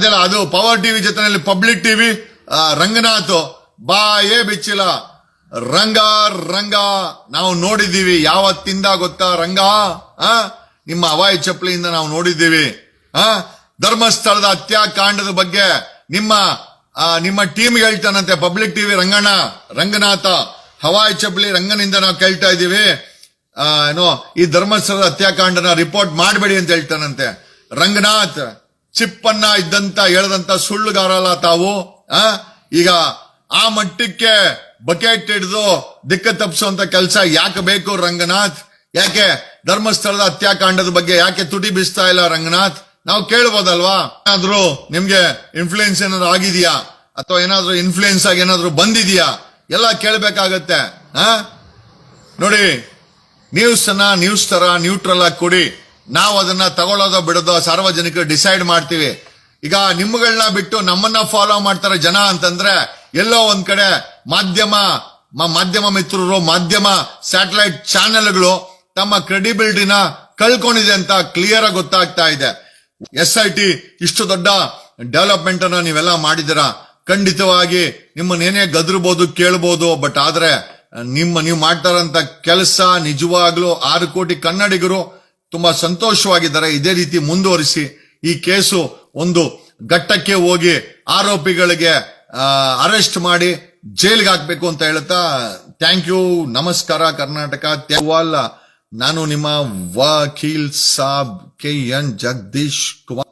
ಅದೆಲ್ಲ ಅದು power TV ಜೊತೆನಲ್ಲಿ ಪಬ್ಲಿಕ್ ಟಿವಿ. ರಂಗನಾಥ್ ಬಾಯೇ ಬಿಚ್ಚಿಲ್ಲ. ರಂಗ ರಂಗ ನಾವು ನೋಡಿದ್ದೀವಿ. ಯಾವತ್ತಿಂದ ಗೊತ್ತಾ ರಂಗ? ನಿಮ್ಮ ಹವಾಯಿ ಚಪ್ಪಲಿಯಿಂದ ನಾವು ನೋಡಿದ್ದೀವಿ. ಧರ್ಮಸ್ಥಳದ ಹತ್ಯಾಕಾಂಡದ ಬಗ್ಗೆ ನಿಮ್ಮ ಟೀಮ್ ಹೇಳ್ತಾನಂತೆ ಪಬ್ಲಿಕ್ ಟಿವಿ. ರಂಗನಾಥ ಹವಾಯಿ ಚಪ್ಪಲಿ ರಂಗನಿಂದ ನಾವು ಕೇಳ್ತಾ ಇದ್ದೀವಿ. ಏನೋ ಈ ಧರ್ಮಸ್ಥಳದ ಹತ್ಯಾಕಾಂಡನ ರಿಪೋರ್ಟ್ ಮಾಡಬೇಡಿ ಅಂತ ಹೇಳ್ತಾನಂತೆ. ರಂಗನಾಥ್ ಚಿಪ್ಪನ್ನ ಇದ್ದಂತ ಹೇಳದಂತ ಸುಳ್ಳುಗಾರಲ್ಲ ತಾವು. ಈಗ ಆ ಮಟ್ಟಕ್ಕೆ ಬಕೆಟ್ ಹಿಡಿದು ದಿಕ್ಕ ತಪ್ಪಿಸುವಂತ ಕೆಲಸ ಯಾಕೆ ಬೇಕು ರಂಗನಾಥ್? ಯಾಕೆ ಧರ್ಮಸ್ಥಳದ ಹತ್ಯಾಕಾಂಡದ ಬಗ್ಗೆ ಯಾಕೆ ತುಟಿ ಬೀಸ್ತಾ ಇಲ್ಲ ರಂಗನಾಥ್? ನಾವು ಕೇಳ್ಬೋದಲ್ವಾ? ಏನಾದ್ರೂ ನಿಮ್ಗೆ ಇನ್ಫ್ಲೂಯೆನ್ಸ್ ಏನಾದ್ರು ಆಗಿದೆಯಾ ಅಥವಾ ಏನಾದ್ರೂ ಇನ್ಫ್ಲೂಯೆನ್ಸ್ ಆಗಿ ಏನಾದ್ರು ಬಂದಿದೆಯಾ? ಎಲ್ಲ ಕೇಳ್ಬೇಕಾಗತ್ತೆ. ನೋಡಿ, ನ್ಯೂಸ್ ತರ ನ್ಯೂಟ್ರಲ್ ಆಗಿ ಕೊಡಿ. ನಾವು ಅದನ್ನ ತಗೊಳ್ಳೋದೋ ಬಿಡೋದೋ ಸಾರ್ವಜನಿಕರು ಡಿಸೈಡ್ ಮಾಡ್ತೀವಿ. ಈಗ ನಿಮ್ಮಗಳನ್ನ ಬಿಟ್ಟು ನಮ್ಮನ್ನ ಫಾಲೋ ಮಾಡ್ತಾರೆ ಜನ ಅಂತಂದ್ರೆ ಎಲ್ಲೋ ಒಂದ್ ಕಡೆ ಮಾಧ್ಯಮ ಮಿತ್ರರು, ಮಾಧ್ಯಮ ಸ್ಯಾಟಲೈಟ್ ಚಾನೆಲ್ಗಳು ತಮ್ಮ ಕ್ರೆಡಿಬಿಲಿಟಿನ ಕಳ್ಕೊಂಡಿದೆ ಅಂತ ಕ್ಲಿಯರ್ ಆಗಿ ಗೊತ್ತಾಗ್ತಾ ಇದೆ. SIT ಇಷ್ಟು ದೊಡ್ಡ ಡೆವಲಪ್ಮೆಂಟ್ ಅನ್ನ ನೀವೆಲ್ಲ ಮಾಡಿದಿರಾ. ಖಂಡಿತವಾಗಿ ನಿಮ್ಮನ್ನೇನೇ ಗದರ್ಬೋದು, ಕೇಳ್ಬೋದು. ಬಟ್ ಆದ್ರೆ ನೀವು ಮಾಡ್ತಾರಂತ ಕೆಲಸ ನಿಜವಾಗ್ಲೂ 6 ಕೋಟಿ ಕನ್ನಡಿಗರು ತುಂಬಾ ಸಂತೋಷವಾಗಿದ್ದಾರೆ. ಇದೇ ರೀತಿ ಮುಂದುವರಿಸಿ. ಈ ಕೇಸು ಒಂದು ಘಟ್ಟಕ್ಕೆ ಹೋಗಿ ಆರೋಪಿಗಳಿಗೆ ಅರೆಸ್ಟ್ ಮಾಡಿ ಜೈಲ್ಗೆ ಹಾಕ್ಬೇಕು ಅಂತ ಹೇಳ್ತಾ ಥ್ಯಾಂಕ್ ಯು. ನಮಸ್ಕಾರ ಕರ್ನಾಟಕ. ನಾನು ನಿಮ್ಮ ವಕೀಲ್ ಸಾಬ್ KN ಜಗದೀಶ್ ಕುಮಾರ್.